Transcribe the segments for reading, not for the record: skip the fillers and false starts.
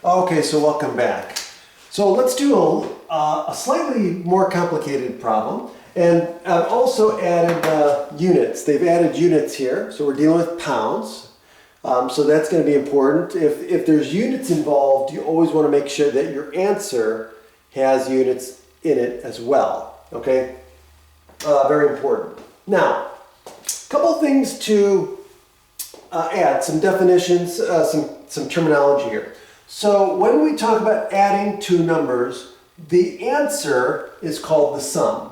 Okay, so welcome back. So let's do a slightly more complicated problem. And I've also added units. They've added units here. So we're dealing with pounds. So that's going to be important. If there's units involved, you always want to make sure that your answer has units in it as well. Okay? Very important. Now, a couple things to add, some definitions, some terminology here. So when we talk about adding two numbers, the answer is called the sum.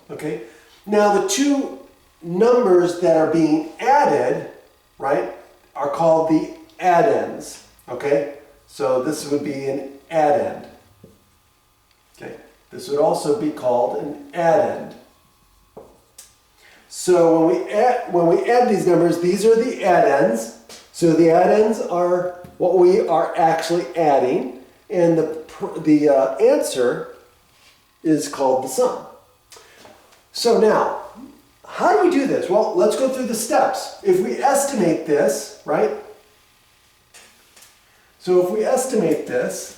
Okay? Now the two numbers that are being added, right, are called the addends. Okay? So this would be an addend. Okay? This would also be called an addend. So when we add these numbers, these are the addends. So the addends are what we are actually adding, and the answer is called the sum. So now, how do we do this? Well, let's go through the steps. If we estimate this, right? So if we estimate this,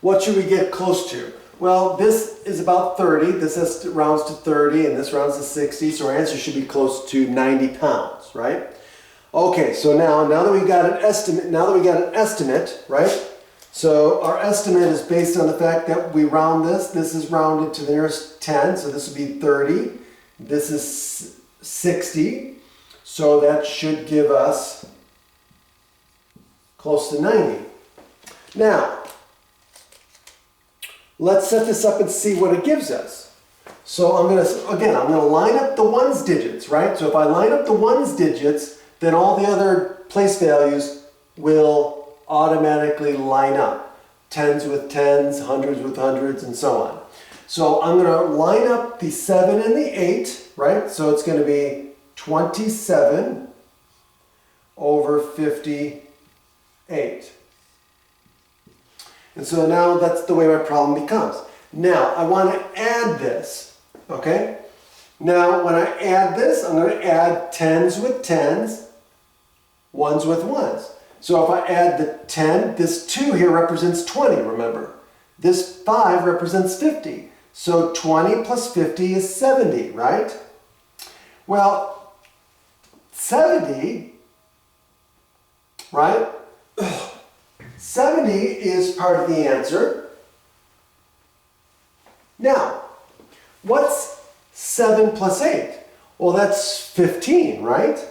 what should we get close to? Well, this is about 30. This rounds to 30, and this rounds to 60. So our answer should be close to 90 pounds, right? Okay, so now that we got an estimate, right? So our estimate is based on the fact that we round this. This is rounded to the nearest 10, so this would be 30. This is 60, so that should give us close to 90. Now, let's set this up and see what it gives us. So I'm going to line up the ones digits, right? So if I line up the ones digits, then all the other place values will automatically line up. Tens with tens, hundreds with hundreds, and so on. So I'm going to line up the 7 and the 8, right? So it's going to be 27 over 58. And so now that's the way my problem becomes. Now I want to add this, okay? Now when I add this, I'm going to add tens with tens, ones with ones. So if I add the 10, this 2 here represents 20, remember. This 5 represents 50. So 20 plus 50 is 70, right? Well, 70, right? 70 is part of the answer. Now, what's 7 plus 8? Well, that's 15, right?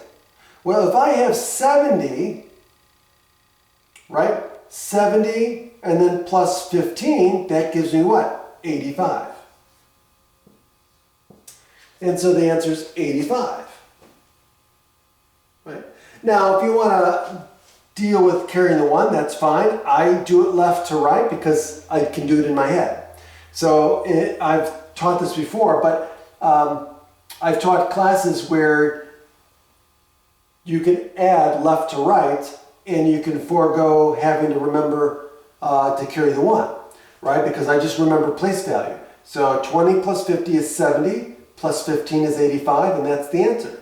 Well, if I have 70, right? 70 and then plus 15, that gives me what? 85. And so the answer is 85. Right? Now, if you want to deal with carrying the 1, that's fine. I do it left to right because I can do it in my head. So I've taught this before, but I've taught classes where you can add left to right and you can forego having to remember to carry the 1, right? Because I just remember place value. So 20 plus 50 is 70, plus 15 is 85, and that's the answer.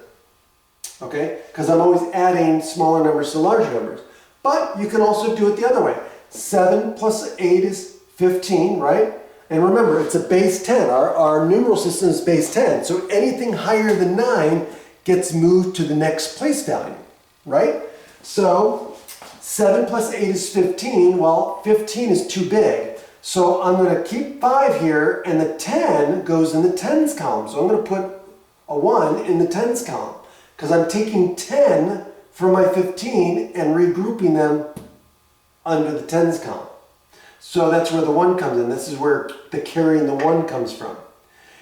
Okay? Because I'm always adding smaller numbers to larger numbers. But you can also do it the other way. 7 plus 8 is 15, right? And remember, it's a base 10. Our numeral system is base 10. So anything higher than 9 gets moved to the next place value, right? So 7 plus 8 is 15. Well, 15 is too big. So I'm going to keep 5 here, and the 10 goes in the tens column. So I'm going to put a 1 in the tens column, because I'm taking 10 from my 15 and regrouping them under the tens column. So that's where the 1 comes in. This is where the carrying the 1 comes from.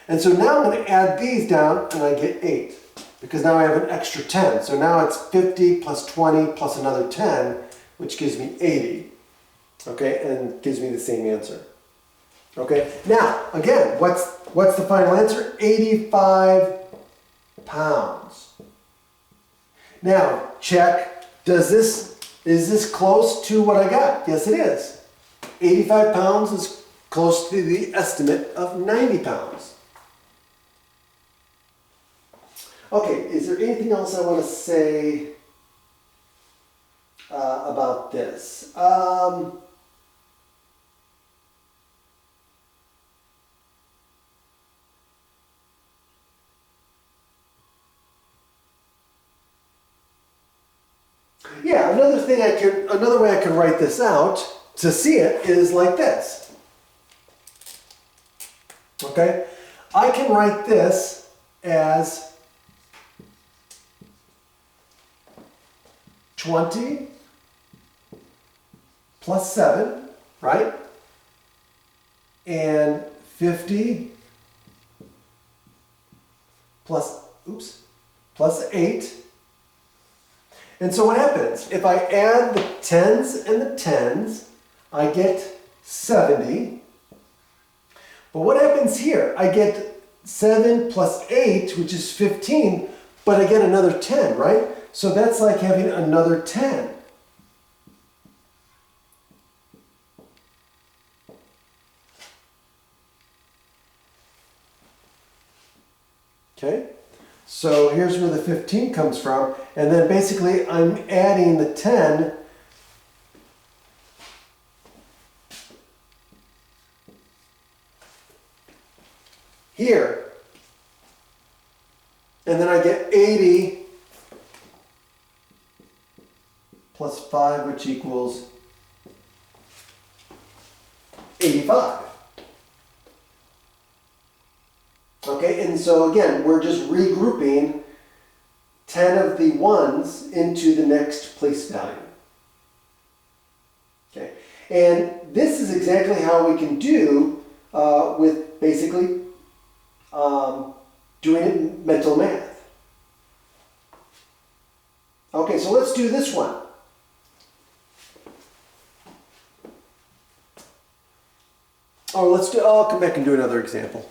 And so now I'm going to add these down, and I get 8. Because now I have an extra 10. So now it's 50 plus 20 plus another 10, which gives me 80. Okay, and gives me the same answer. Okay, now, again, what's the final answer? 85 pounds. Now, check, is this close to what I got? Yes, it is. 85 pounds is close to the estimate of 90 pounds. Okay, is there anything else I want to say about this? Yeah, another way I could write this out to see it is like this. Okay, I can write this as 20 plus 7, right? And 50 plus 8. And so what happens? If I add the 10s and the 10s, I get 70. But what happens here? I get 7 plus 8, which is 15, but I get another 10, right? So that's like having another 10. Okay? So here's where the 15 comes from, and then basically I'm adding the 10 here, and then I get 80 plus 5, which equals 85. Okay, and so again, we're just regrouping 10 of the ones into the next place value. Okay, and this is exactly how we can do with basically doing it in mental math. Okay, so let's do this one. I'll come back and do another example.